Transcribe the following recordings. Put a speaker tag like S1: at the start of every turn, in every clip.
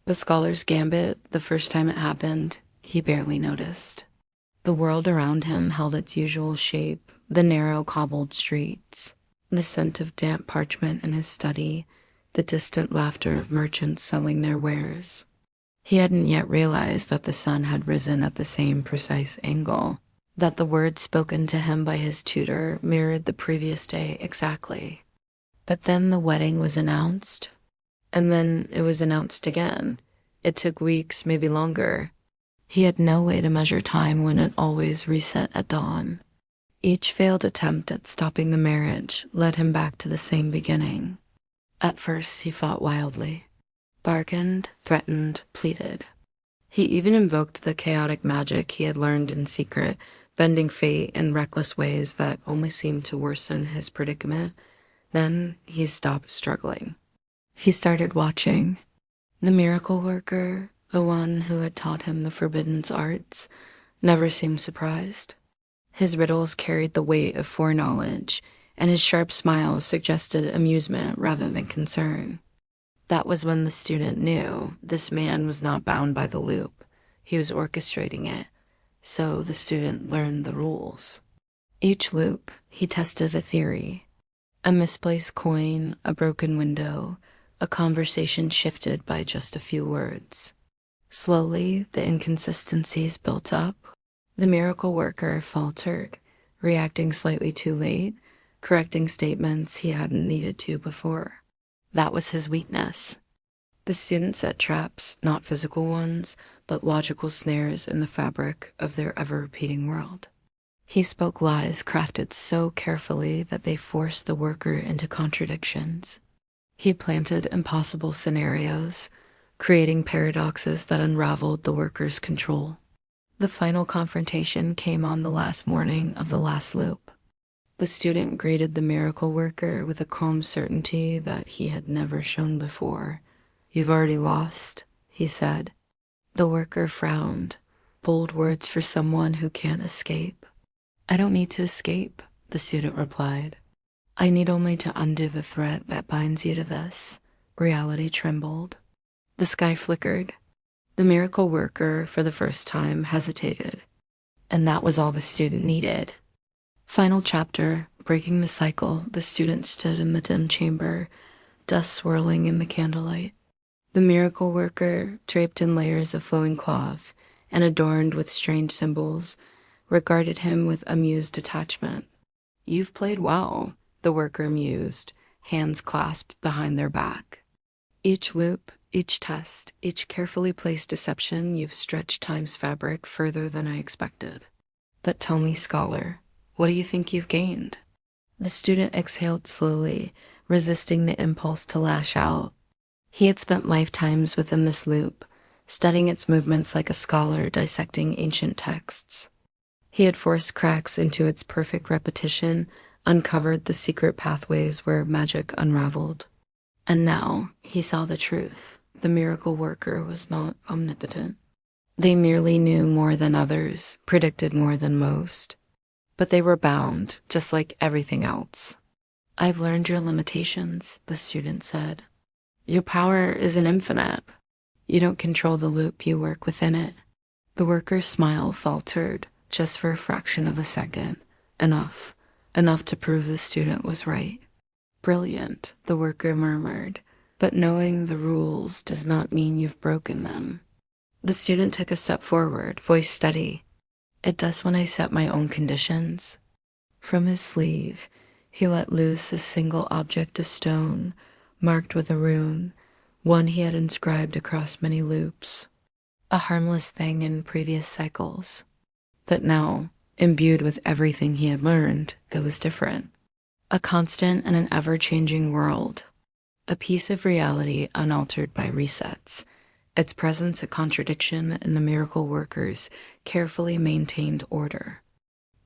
S1: The scholar's gambit, the first time it happened, he barely noticed. The world around him held its usual shape, the narrow cobbled streets, the scent of damp parchment in his study, the distant laughter of merchants selling their wares. He hadn't yet realized that the sun had risen at the same precise angle, that the words spoken to him by his tutor mirrored the previous day exactly. But then the wedding was announced, and then it was announced again. It took weeks, maybe longer. He had no way to measure time when it always reset at dawn. Each failed attempt at stopping the marriage led him back to the same beginning. At first, he fought wildly, bargained, threatened, pleaded. He even invoked the chaotic magic he had learned in secret, bending fate in reckless ways that only seemed to worsen his predicament. Then he stopped struggling. He started watching. The miracle worker, the one who had taught him the forbidden arts, never seemed surprised. His riddles carried the weight of foreknowledge, and his sharp smiles suggested amusement rather than concern. That was when the student knew this man was not bound by the loop. He was orchestrating it, so the student learned the rules. Each loop, he tested a theory. A misplaced coin, a broken window, a conversation shifted by just a few words. Slowly, the inconsistencies built up. The miracle worker faltered, reacting slightly too late, correcting statements he hadn't needed to before. That was his weakness. The student set traps, not physical ones, but logical snares in the fabric of their ever-repeating world. He spoke lies crafted so carefully that they forced the worker into contradictions. He planted impossible scenarios, creating paradoxes that unraveled the worker's control. The final confrontation came on the last morning of the last loop. The student greeted the miracle worker with a calm certainty that he had never shown before. "You've already lost," he said. The worker frowned, bold words for someone who can't escape. "I don't need to escape," the student replied. "I need only to undo the threat that binds you to this." Reality trembled. The sky flickered. The miracle worker, for the first time, hesitated. And that was all the student needed. Final chapter, breaking the cycle, the student stood in the dim chamber, dust swirling in the candlelight. The miracle worker, draped in layers of flowing cloth and adorned with strange symbols, regarded him with amused detachment. "You've played well," the worker mused, hands clasped behind their back. "Each loop, each test, each carefully placed deception, you've stretched time's fabric further than I expected. But tell me, scholar, what do you think you've gained?" The student exhaled slowly, resisting the impulse to lash out. He had spent lifetimes within this loop, studying its movements like a scholar dissecting ancient texts. He had forced cracks into its perfect repetition, uncovered the secret pathways where magic unraveled. And now he saw the truth. The miracle worker was not omnipotent. They merely knew more than others, predicted more than most. But they were bound, just like everything else. "I've learned your limitations," the student said. "Your power isn't infinite. You don't control the loop, you work within it." The worker's smile faltered, just for a fraction of a second. Enough to prove the student was right. "Brilliant," the worker murmured, "but knowing the rules does not mean you've broken them." The student took a step forward, voice steady. "It does when I set my own conditions." From his sleeve, he let loose a single object of stone, marked with a rune, one he had inscribed across many loops. A harmless thing in previous cycles. But now, imbued with everything he had learned, it was different. A constant and an ever-changing world. A piece of reality unaltered by resets. Its presence a contradiction in the miracle worker's carefully maintained order.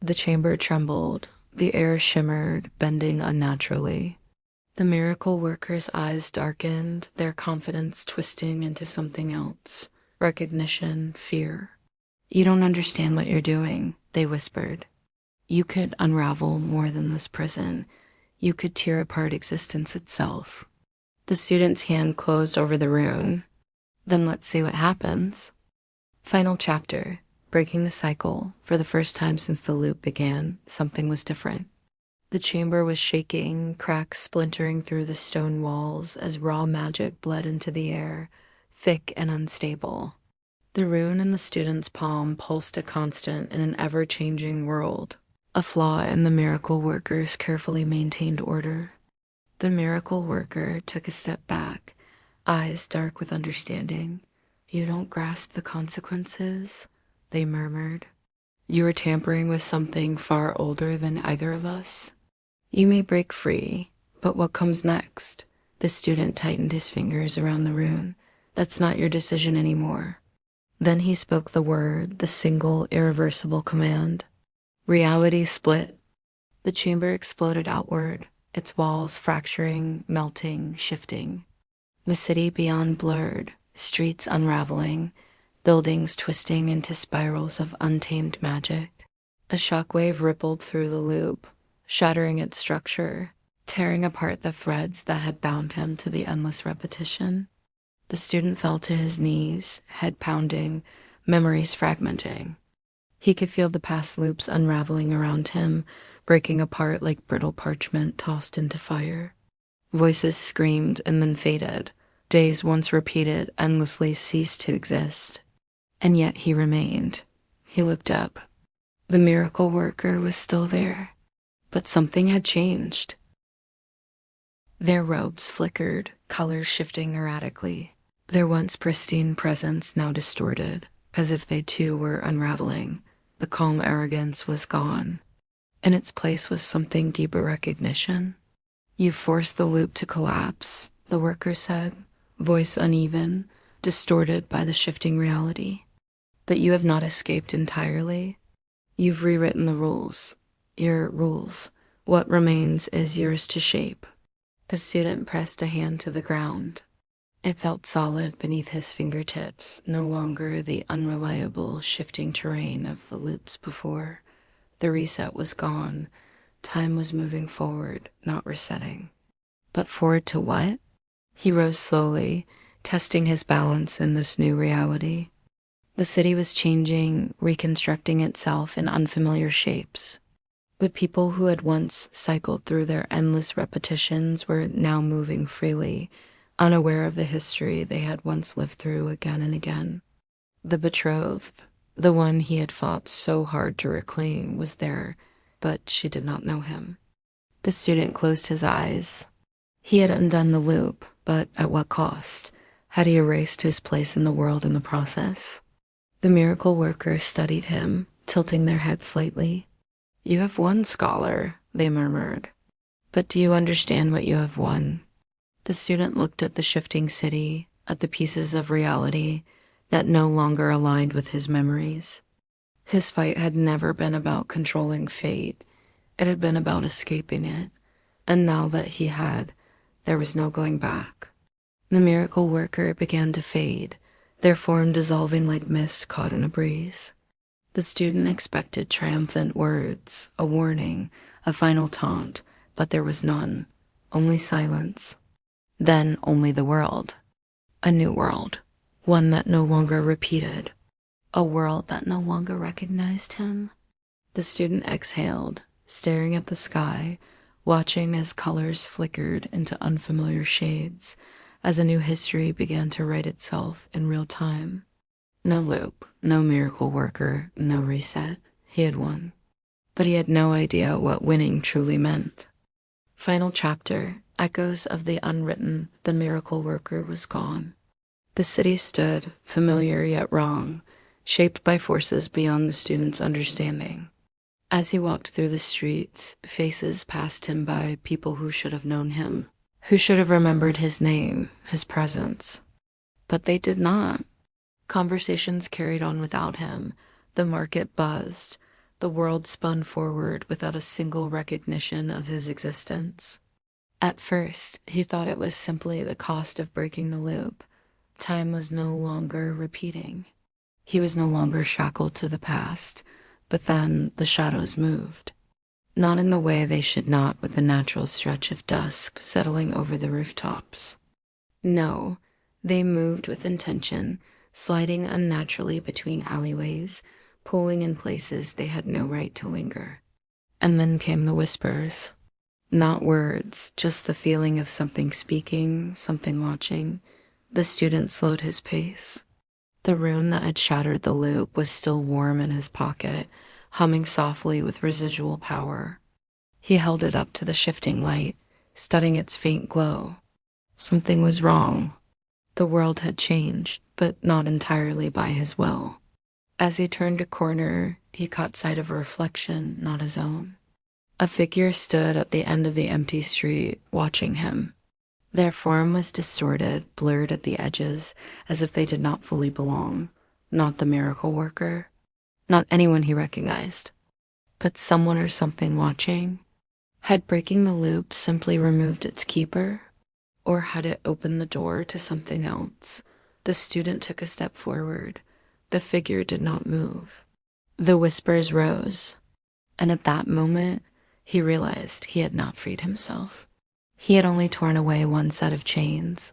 S1: The chamber trembled. The air shimmered, bending unnaturally. The miracle worker's eyes darkened, their confidence twisting into something else. Recognition, fear. "You don't understand what you're doing," they whispered. "You could unravel more than this prison. You could tear apart existence itself." The student's hand closed over the rune. Then let's see what happens. Final chapter. Breaking the cycle. For the first time since the loop began, something was different. The chamber was shaking, cracks splintering through the stone walls as raw magic bled into the air, thick and unstable. The rune in the student's palm pulsed a constant in an ever-changing world, a flaw in the miracle worker's carefully maintained order. The miracle worker took a step back, eyes dark with understanding. "You don't grasp the consequences," they murmured. "You are tampering with something far older than either of us. You may break free, but what comes next?" The student tightened his fingers around the rune. "That's not your decision anymore." Then he spoke the word, the single, irreversible command. Reality split. The chamber exploded outward, its walls fracturing, melting, shifting. The city beyond blurred, streets unraveling, buildings twisting into spirals of untamed magic. A shockwave rippled through the loop, shattering its structure, tearing apart the threads that had bound him to the endless repetition. The student fell to his knees, head pounding, memories fragmenting. He could feel the past loops unraveling around him, breaking apart like brittle parchment tossed into fire. Voices screamed and then faded. Days once repeated endlessly ceased to exist. And yet he remained. He looked up. The miracle worker was still there, but something had changed. Their robes flickered, colors shifting erratically. Their once pristine presence now distorted, as if they too were unraveling. The calm arrogance was gone. In its place was something deeper recognition. "You forced the loop to collapse," the worker said, voice uneven, distorted by the shifting reality. "But you have not escaped entirely. You've rewritten the rules. Your rules. What remains is yours to shape." The student pressed a hand to the ground. It felt solid beneath his fingertips, no longer the unreliable, shifting terrain of the loops before. The reset was gone. Time was moving forward, not resetting. But forward to what? He rose slowly, testing his balance in this new reality. The city was changing, reconstructing itself in unfamiliar shapes. The people who had once cycled through their endless repetitions were now moving freely, unaware of the history they had once lived through again and again. The betrothed, the one he had fought so hard to reclaim, was there, but she did not know him. The student closed his eyes. He had undone the loop, but at what cost? Had he erased his place in the world in the process? The miracle workers studied him, tilting their heads slightly. "You have won, scholar," they murmured. "But do you understand what you have won?" The student looked at the shifting city, at the pieces of reality that no longer aligned with his memories. His fight had never been about controlling fate. It had been about escaping it. And now that he had, there was no going back. The miracle worker began to fade, their form dissolving like mist caught in a breeze. The student expected triumphant words, a warning, a final taunt, but there was none, only silence. Then only the world. A new world, one that no longer repeated, a world that no longer recognized him. The student exhaled, staring at the sky, watching as colors flickered into unfamiliar shades, as a new history began to write itself in real time. No loop, no miracle worker, no reset. He had won. But he had no idea what winning truly meant. Final chapter. Echoes of the unwritten. The miracle worker was gone. The city stood, familiar yet wrong, shaped by forces beyond the student's understanding. As he walked through the streets, faces passed him by, people who should have known him, who should have remembered his name, his presence. But they did not. Conversations carried on without him. The market buzzed. The world spun forward without a single recognition of his existence. At first, he thought it was simply the cost of breaking the loop. Time was no longer repeating. He was no longer shackled to the past. But then the shadows moved. Not in the way they should not with the natural stretch of dusk settling over the rooftops. No, They moved with intention, sliding unnaturally between alleyways, pulling in places they had no right to linger. And then came the whispers. Not words, just the feeling of something speaking, something watching. The student slowed his pace. The rune that had shattered the loop was still warm in his pocket, humming softly with residual power. He held it up to the shifting light, studying its faint glow. Something was wrong. The world had changed, but not entirely by his will. As he turned a corner, he caught sight of a reflection, not his own. A figure stood at the end of the empty street, watching him. Their form was distorted, blurred at the edges, as if they did not fully belong. Not the miracle worker, not anyone he recognized, but someone or something watching. Had breaking the loop simply removed its keeper, or had it opened the door to something else? The student took a step forward. The figure did not move. The whispers rose, and at that moment, he realized he had not freed himself. He had only torn away one set of chains,